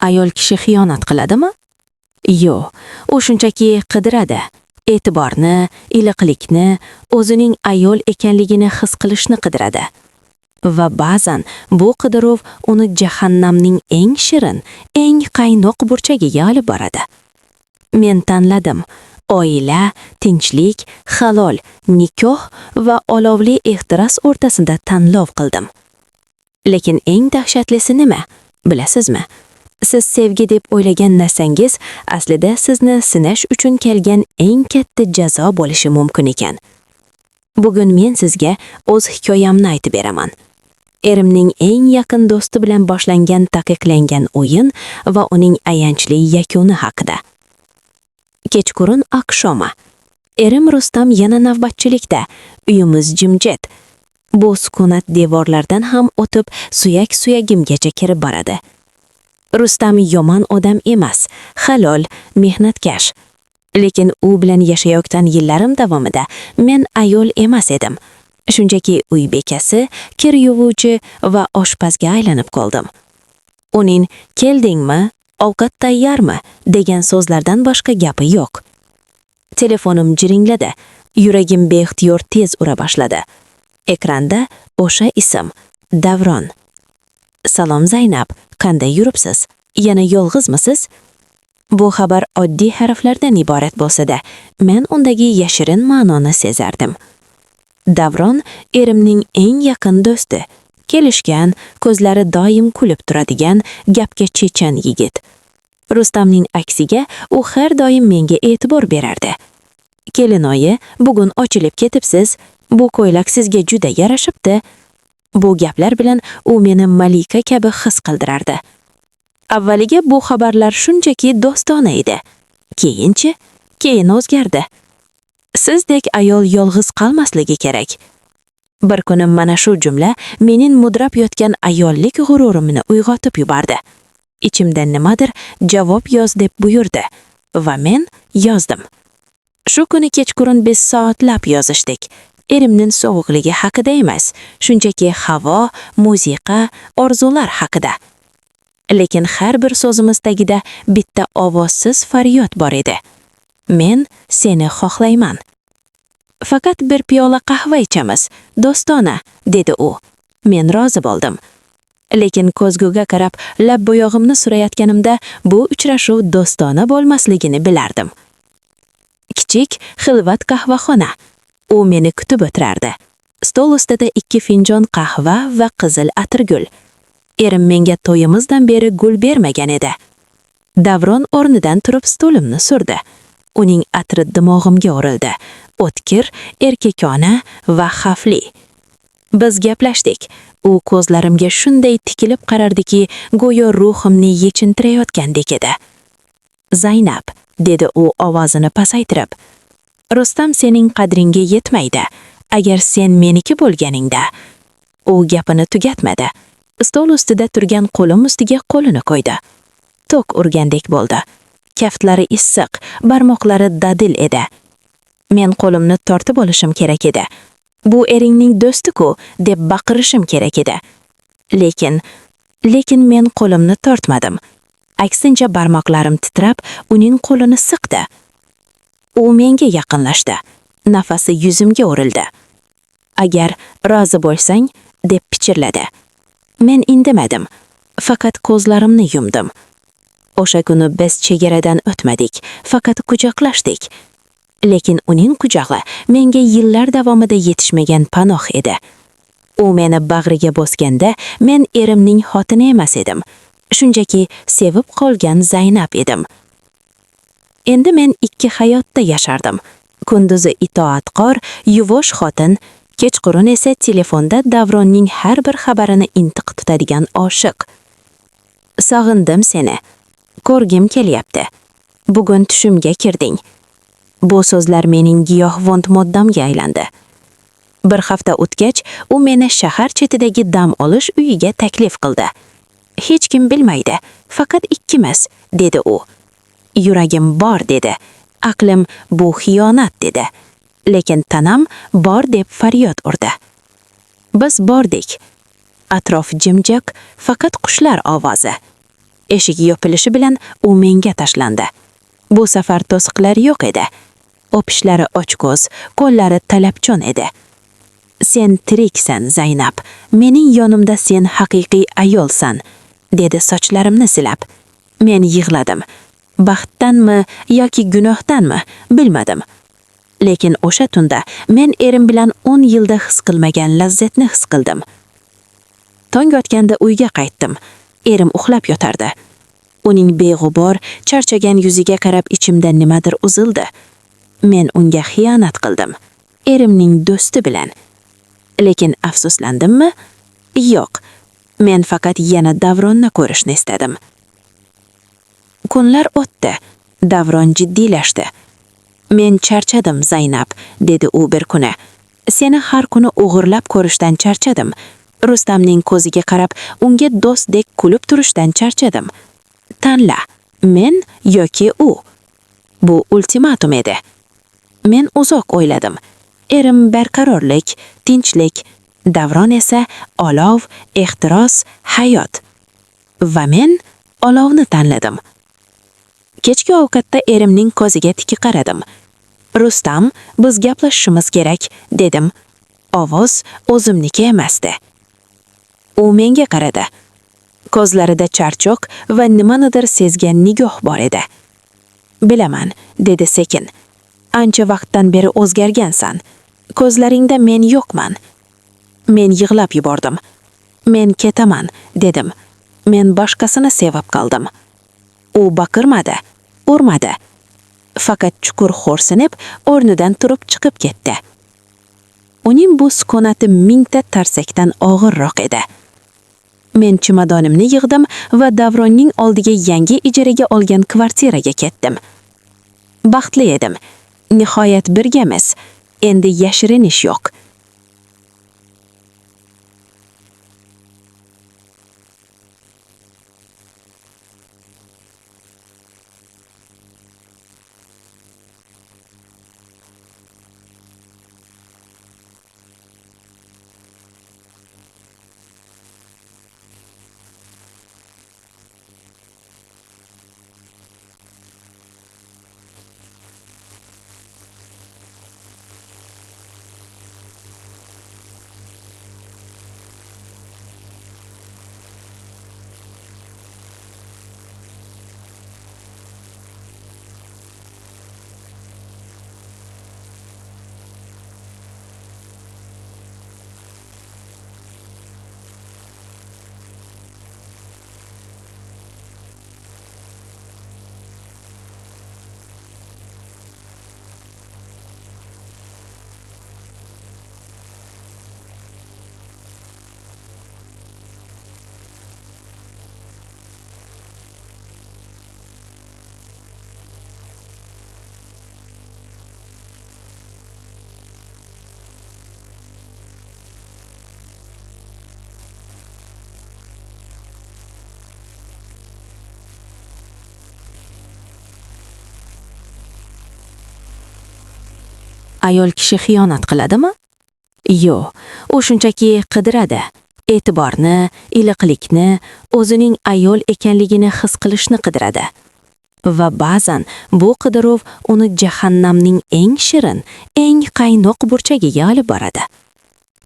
Ayol kishi xiyonat qiladimi? Yo'q, u shunchaki qidiradi. E'tiborni, iliqlikni, o'zining ayol ekanligini his qilishni qidiradi. Va ba'zan bu qidiruv uni jahannamning eng shirin, eng qaynoq burchagiga olib boradi. Men tanladim. Oila, tinchlik, halol, nikoh va olovli ehtiros o'rtasida tanlov qildim. Lekin eng dahshatlisi nima? Bilasizmi? Siz sevgi deb o'ylagan narsangiz aslida sizni sinash uchun kelgan eng katta jazo bo'lishi mumkin ekan. Bugun men sizga o'z hikoyamni aytib beraman. Erimning eng yaqin do'sti bilan boshlangan taqiqlangan o'yin va uning ayanchli yakuni haqida. Kechqurun oqshomi. Erim Rustam yana navbatchilikda. Uyimiz jimjit. Bu sukunat devorlardan ham o'tib suyak-suyagimgacha kirib boradi. Rustam yomon odam emas, halol, mehnatkash. Lekin u bilan yashayotgan yillarim davomida men ayol emas edim. Shunchaki uy bekasi, kir yuvuvchi va oshpazga aylanib qoldim. Uning "Keldingmi? Ovqat tayyormi?" degan so'zlardan boshqa gapi yo'q. Telefonim jiringladi. Yuragim beixtiyor tez ura boshladi. Ekranda o'sha ism, Davron. Salom Zaynab, qanday yuribsiz? Yana yolg'izmisiz? Bu xabar oddiy harflardan iborat bo'lsa-da, men undagi yashirin ma'noni sezardim. Davron erimning eng yaqin do'sti. Kelishgan, ko'zlari doim kulib turadigan, gapga chechan yigit. Rustamning aksiga u har doim menga e'tibor berardi. "Kelinoyi, bugun ochilib ketibsiz. Bu ko'ylak sizga juda yarashibdi." Bu gaplar bilan u meni malika kabi his qildirardi. Avvaliga bu xabarlar shunchaki do'stona edi. Keyin o'zgardi. Sizdek ayol yolg'iz qolmasligi kerak. Bir kuni mana shu jumla mening mudrab yotgan ayollik g'ururimni uyg'otib yubordi. Ichimda nimadir javob yoz deb buyurdi va men yozdim. Shu kuni kechqurun biz soatlab yozishdik. Erimning sovuqligi haqida emas, shunchaki havo, musiqa, orzular haqida. Lekin har bir so'zimiz tagida bitta ovozsiz faryod bor edi. Men seni xohlayman. Faqat bir piyola qahva ichamiz, do'stona, dedi u. Men rozi bo'ldim. Lekin ko'zguga qarab lab bo'yog'imni surayotganimda bu uchrashuv do'stona bo'lmasligini bilardim. Kichik, xilvat qahvaxona. U meni kutib o'tirardi. Stol ustida 2 finjon qahva va qizil atirgul. Erim menga to'yimizdan beri gul bermagan edi. Davron o'rnidan turib stolimni surdi. Uning atri dimog'imga urildi. O'tkir, erkakona va xavfli. Biz gaplashdik. U ko'zlarimga shunday tikilib qarardiki, go'yo ruhimni yechintirayotgandek edi. "Zaynab", dedi u ovozini pasaytirib. "Rustam sening qadringga yetmaydi. Agar sen meniki bo'lganingda." U gapini tugatmadi. Stol ustida turgan qo'lim ustiga qo'lini qo'ydi. Tok urgandek bo'ldi. Kaftlari issiq, barmoqlari dadil edi. Men qo'limni tortib olishim kerak edi. "Bu eringning do'sti-ku", deb baqirishim kerak edi. Lekin men qo'limni tortmadim. Aksincha barmoqlarim titrab, uning qo'lini siqdi. U menga yaqinlashdi. Nafasi yuzimga urildi. "Agar rozi bo'lsang", deb pichirladi. Men indamadim. Faqat ko'zlarimni yumdim. O'sha kuni biz chegaradan o'tmadik, faqat quchoqlashdik. Lekin uning quchog'i menga yillar davomida yetishmagan panoh edi. U meni bag'riga bosganda men erimning xotini emas edim. Shunchaki sevib qolgan Zaynab edim. Endi men 2 hayotda yashardim. Kunduzi itoatkor, yuvosh xotin, kechqurun esa telefonda Davronning har bir xabarini intiq tutadigan oshiq. "Sog'indim seni. Ko'rgim kelyapti. Bugun tushimga kirding." Bu so'zlar mening giyohvand moddamga aylandi. Bir hafta o'tgach, u meni shahar chetidagi dam olish uyiga taklif qildi. "Hech kim bilmaydi, faqat ikkimiz", dedi u. Yuragim bor dedi. Aqlim bu xiyonat dedi. Lekin tanam bor deb faryod urdi. Biz bordik. Atrof jimjiq, faqat qushlar ovozi. Eshik yopilishi bilan u menga tashlandi. Bu safar to'siqlar yo'q edi. O'pishlari ochko'z, qo'llari talabchan edi. Sen tiriksan, Zaynab. Mening yonimda sen haqiqiy ayolsan, dedi sochlarimni silab. Men yig'ladim. Baxtdanmi yoki gunohdanmi, bilmadim. Lekin o'sha tunda men erim bilan 10 yilda his qilmagan lazzatni his qildim. Tong otganda uyga qaytdim. Erim uxlab yotardi. Uning beg'ubor, charchagan yuziga qarab ichimda nimadir uzildi. Men unga xiyonat qildim. Erimning do'sti bilan. Lekin afsuslandimmi? Yo'q. Men faqat yana Davronni ko'rishni istadim. Kunlar o'tdi. Davron jiddiylashdi. Men charchadim, Zaynab, dedi u bir kuni. Seni har kuni o'g'irlab ko'rishdan charchadim. Rustamning ko'ziga qarab, unga do'stdek kulib turishdan charchadim. Tanla, men yoki u. Bu ultimatum edi. Men uzoq o'yladim. Erim barqarorlik, tinchlik, Davron esa olov, ehtiros, hayot. Va men olovni tanladim. Kechki ovqatda erimning ko'ziga tik qaradim. Rustam, biz gaplashishimiz kerak, dedim. Ovoz o'zimniki emasdi. U menga qaradi. Ko'zlarida charchoq va nimanidir sezgan nigoh bor edi. Bilaman, dedi sekin. Ancha vaqtdan beri o'zgargansan. Ko'zlaringda men yo'qman. Men yig'lab yubordim. Men ketaman, dedim. Men boshqasini sevib qoldim. U baqirmadi, urmadi. Faqat chuqur xo'rsinib, o'rnidan turib chiqib ketdi. Uning bu sukunati mingta tarsakdan og'irroq edi. Men chimodonimni yig'dim va Davronning oldiga yangi ijaraga olgan kvartiraga ketdim. Baxtli edim. Nihoyat birgamiz. Endi yashirinish yo'q. Ayol kishi xiyonat qiladimi? Yo'q, u shunchaki qidiradi. E'tiborni, iliqlikni, o'zining ayol ekanligini his qilishni qidiradi. Va ba'zan bu qidiruv uni jahannamning eng shirin, eng qaynoq burchagiga olib boradi.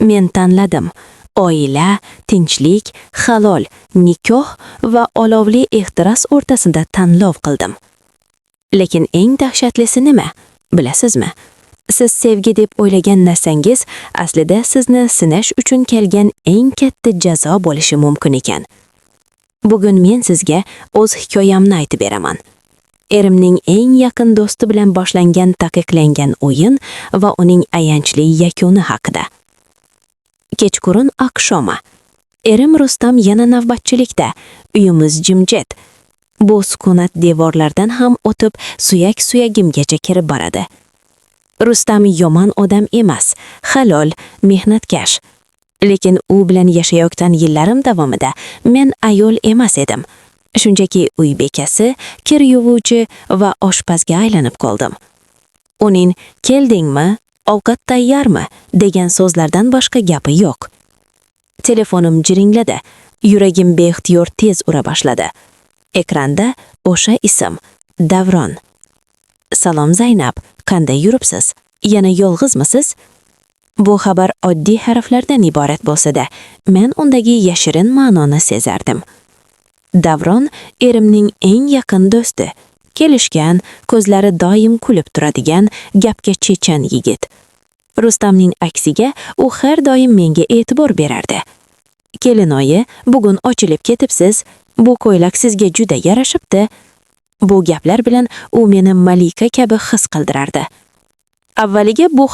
Men tanladim. Oila, tinchlik, halol, nikoh va olovli ehtiros o'rtasida tanlov qildim. Lekin eng dahshatlisi nima? Bilasizmi? Siz sevgi deb o'ylagan narsangiz aslida sizni sinash uchun kelgan eng katta jazo bo'lishi mumkin ekan. Bugun men sizga o'z hikoyamni aytib beraman. Erimning eng yaqin do'sti bilan boshlangan taqiqlangan o'yin va uning ayanchli yakuni haqida. Kechqurun oqshomi. Erim Rustam yana navbatchilikda. Uyimiz jimjit. Bu sukunat devorlardan ham o'tib suyak-suyagimgacha kirib boradi. Rustam yomon odam emas, halol, mehnatkash. Lekin u bilan yashayotgan yillarim davomida men ayol emas edim. Shunchaki uy bekasi, kir yuvuvchi va oshpazga aylanib qoldim. Uning "Keldingmi? Ovqat tayyormi?" degan so'zlardan boshqa gapi yo'q. Telefonim jiringladi. Yuragim beixtiyor tez ura boshladi. Ekranda o'sha ism Davron. Salom Zaynab, qanday yuribsiz? Yana yolg'izmisiz? Bu xabar oddiy harflardan iborat bo'lsa-da, men undagi yashirin ma'noni sezardim. Davron erimning eng yaqin do'sti, kelishgan, ko'zlari doim kulib turadigan, gapga chechan yigit. Rustamning aksiga u har doim menga e'tibor berardi. Kelinoyi, bugun ochilib ketibsiz, bu ko'ylak sizga juda yarashibdi. Bu gaplar bilan u meni malika kabi his qildirardi. Avvaliga bu